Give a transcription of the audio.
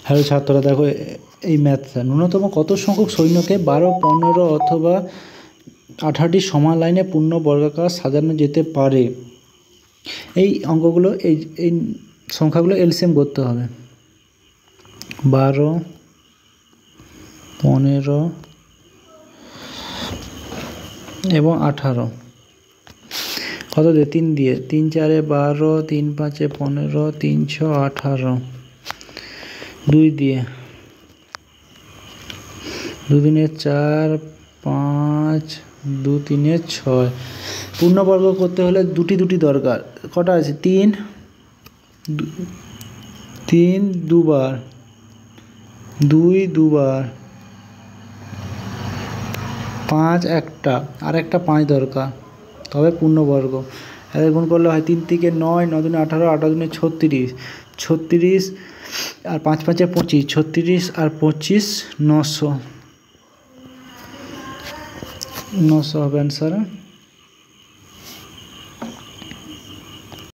Hello ছাত্ররা, দেখো এই ম্যাথটা। ন্যূনতম কত সংখ্যক সৈন্যকে 12, 15 অথবা 18টি সমান লাইনে পূর্ণ বর্গাকার সাজানো যেতে পারে? এই অঙ্কগুলো এই সংখ্যাগুলো এলসিএম করতে হবে। 12, 15 এবং 18 কত দিয়ে? 3 দিয়ে। 3 4 12, 3 5 15, 3 6 18, 2 দিয়ে, 2 3 4 5, 2 3 6। পূর্ণবর্গ করতে হলে দুটি দরকার। কটা আছে? 3 দুবার, 2 দুবার, 5 একটা, আর একটা 5 দরকার, তবে পূর্ণবর্গ। এদের গুণ করলে হয় 3 থেকে 9, 9 দুনে 18, 18 দুনে 36, 36 আর 5 5 25, 36 আর 25 900 হবে অ্যান্সার।